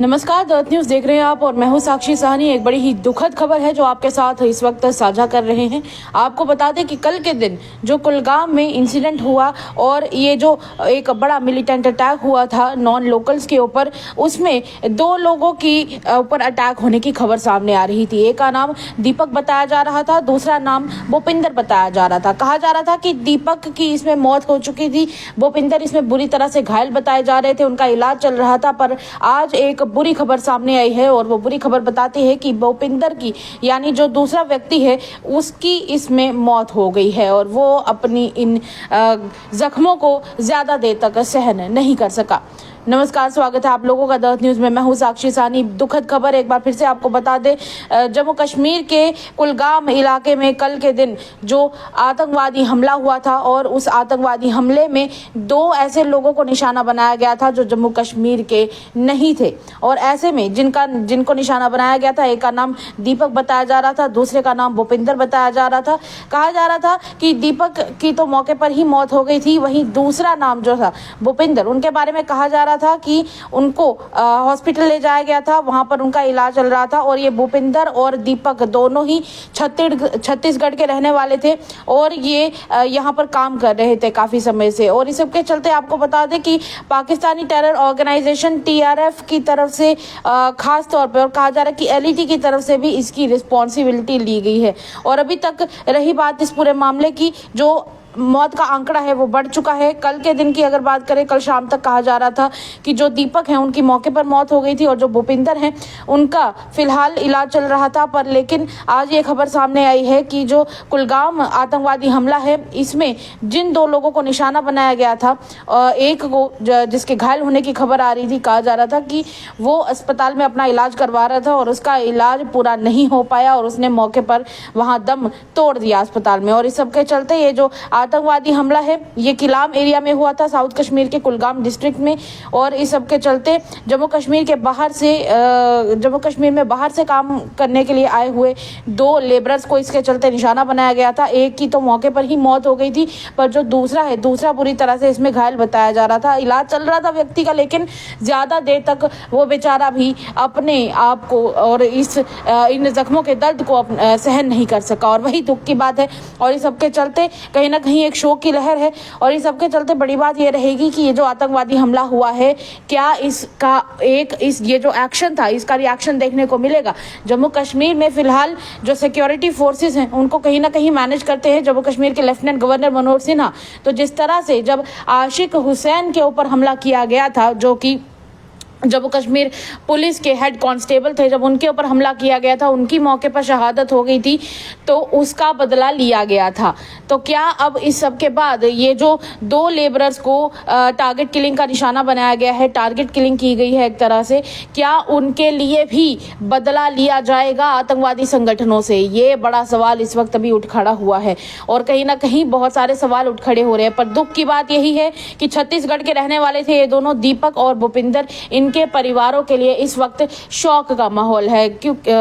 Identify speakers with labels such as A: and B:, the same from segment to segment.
A: नमस्कार, the news देख रहे हैं आप और मैं हूं साक्षी साहनी। एक बड़ी ही दुखद खबर है जो आपके साथ इस वक्त साझा कर रहे हैं। आपको बता दें कि कल के दिन जो कुलगाम में इंसिडेंट हुआ और ये जो एक बड़ा मिलिटेंट अटैक हुआ था नॉन लोकल्स के ऊपर, उसमें 2 लोगों की ऊपर अटैक होने की खबर सामने आ रही थी। एक का नाम दीपक बताया जा रहा था, दूसरा नाम भूपिंदर बताया जा रहा था। कहा जा रहा था कि दीपक की इसमें मौत हो चुकी थी, भूपिंदर इसमें बुरी तरह से घायल बताए जा रहे थे, उनका इलाज चल रहा था। पर आज एक बुरी खबर सामने आई है और वो बुरी खबर बताती है कि भूपिंदर की यानी जो दूसरा व्यक्ति है उसकी इसमें मौत हो गई है और वो अपनी इन जख्मों को ज्यादा देर तक सहन नहीं कर सका। नमस्कार, स्वागत है आप लोगों का द न्यूज़ में। मैं हूं साक्षी साहनी। दुखद खबर एक बार फिर से आपको बता दें, जम्मू कश्मीर के कुलगाम इलाके में कल के दिन जो आतंकवादी हमला हुआ था और उस आतंकवादी हमले में 2 ऐसे लोगों को निशाना बनाया गया था जो जम्मू कश्मीर के नहीं थे। और ऐसे में जिनको निशाना बनाया गया था, एक का नाम दीपक बताया जा रहा था, दूसरे का नाम भूपिंदर बताया जा रहा था। कहा जा रहा था कि दीपक की तो मौके पर ही मौत हो गई थी, वहीं दूसरा नाम जो था भूपिंदर, उनके बारे में कहा जा रहा था कि उनको हॉस्पिटल ले जाया गया था, वहां पर उनका इलाज चल रहा था। और ये भूपिंदर और दीपक दोनों ही छत्तीसगढ़ के रहने वाले थे और ये यहाँ पर काम कर रहे थे काफी समय से। और इस सबके चलते आपको बता दें कि पाकिस्तानी टेरर ऑर्गेनाइजेशन TRF की तरफ से खास तौर पर, और कहा जा रहा है कि LET की तरफ से भी इसकी रिस्पॉन्सिबिलिटी ली गई है। और अभी तक रही बात इस पूरे मामले की, जो मौत का आंकड़ा है वो बढ़ चुका है। कल के दिन की अगर बात करें, कल शाम तक कहा जा रहा था कि जो दीपक हैं उनकी मौके पर मौत हो गई थी और जो भूपिंदर हैं उनका फिलहाल इलाज चल रहा था। पर लेकिन आज ये खबर सामने आई है कि जो कुलगाम आतंकवादी हमला है, इसमें जिन 2 लोगों को निशाना बनाया गया था, एक को जिसके घायल होने की खबर आ रही थी, कहा जा रहा था कि वो अस्पताल में अपना इलाज करवा रहा था और उसका इलाज पूरा नहीं हो पाया और उसने मौके पर वहां दम तोड़ दिया अस्पताल में। और इस सबके चलते ये जो आतंकवादी हमला है ये किलाम एरिया में हुआ था, साउथ कश्मीर के कुलगाम डिस्ट्रिक्ट में। और इस सब के चलते जम्मू कश्मीर में बाहर से काम करने के लिए आए हुए 2 लेबरर्स को इसके चलते निशाना बनाया गया था। एक की तो मौके पर ही मौत हो गई थी, पर जो दूसरा बुरी तरह से इसमें घायल बताया जा रहा था। इलाज चल रहा था व्यक्ति का, लेकिन ज्यादा देर तक वो बेचारा भी अपने आप को और इन जख्मों के दर्द को सहन नहीं कर सका। और वही दुख की बात है। और इस सबके चलते कहीं ना कहीं एक शोक की लहर है। और इस सबके चलते बड़ी बात यह रहेगी कि ये जो आतंकवादी हमला हुआ है, क्या इसका ये जो एक्शन था, इसका रिएक्शन देखने को मिलेगा। जम्मू कश्मीर में फिलहाल जो सिक्योरिटी फोर्सेस हैं उनको कहीं ना कहीं मैनेज करते हैं जम्मू कश्मीर के लेफ्टिनेंट गवर्नर मनोज सिन्हा। तो जिस तरह से जब आशिक हुसैन के ऊपर हमला किया गया था, जो कि जम्मू कश्मीर पुलिस के हेड कांस्टेबल थे, जब उनके ऊपर हमला किया गया था, उनकी मौके पर शहादत हो गई थी, तो उसका बदला लिया गया था। तो क्या अब इस सब के बाद ये जो 2 लेबरर्स को टारगेट किलिंग का निशाना बनाया गया है, टारगेट किलिंग की गई है एक तरह से, क्या उनके लिए भी बदला लिया जाएगा आतंकवादी संगठनों से? ये बड़ा सवाल इस वक्त अभी उठ खड़ा हुआ है और कहीं ना कहीं बहुत सारे सवाल उठ खड़े हो रहे हैं। पर दुख की बात यही है कि छत्तीसगढ़ के रहने वाले थे ये दोनों, दीपक और भूपिंदर। इनके परिवारों के लिए इस वक्त शौक का माहौल है,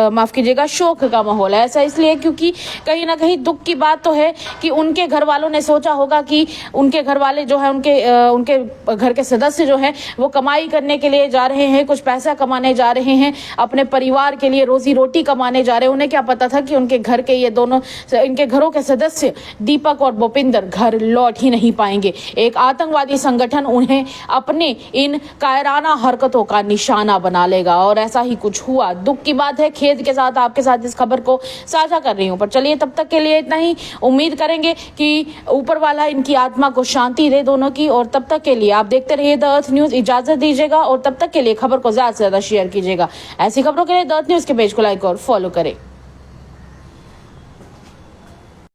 A: माफ कीजिएगा, शोक का माहौल है। ऐसा इसलिए क्योंकि कहीं ना कहीं दुख की बात तो है कि उनके घर वालों ने सोचा होगा कि उनके घर वाले जो है, उनके घर के सदस्य जो है वो कमाई करने के लिए जा रहे हैं, कुछ पैसा कमाने जा रहे हैं, अपने परिवार के लिए रोजी रोटी कमाने जा रहे हैं। उन्हें क्या पता था कि उनके घर के ये दोनों, इनके घरों के सदस्य दीपक और भूपिंदर घर लौट ही नहीं पाएंगे। एक आतंकवादी संगठन उन्हें अपने इन कायराना हरकतों का निशाना बना लेगा और ऐसा ही कुछ हुआ। दुख की बात है। खेद के साथ आपके साथ इस खबर को साझा कर रही हूं। पर चलिए, तब तक के लिए इतना ही। उम्मीद करेंगे कि ऊपर वाला इनकी आत्मा को शांति दे दोनों की। और तब तक के लिए आप देखते रहिए द अर्थ न्यूज। इजाजत दीजिएगा और तब तक के लिए खबर को ज्यादा से ज्यादा शेयर कीजिएगा। ऐसी खबरों के लिए द अर्थ न्यूज के पेज को लाइक और फॉलो करें।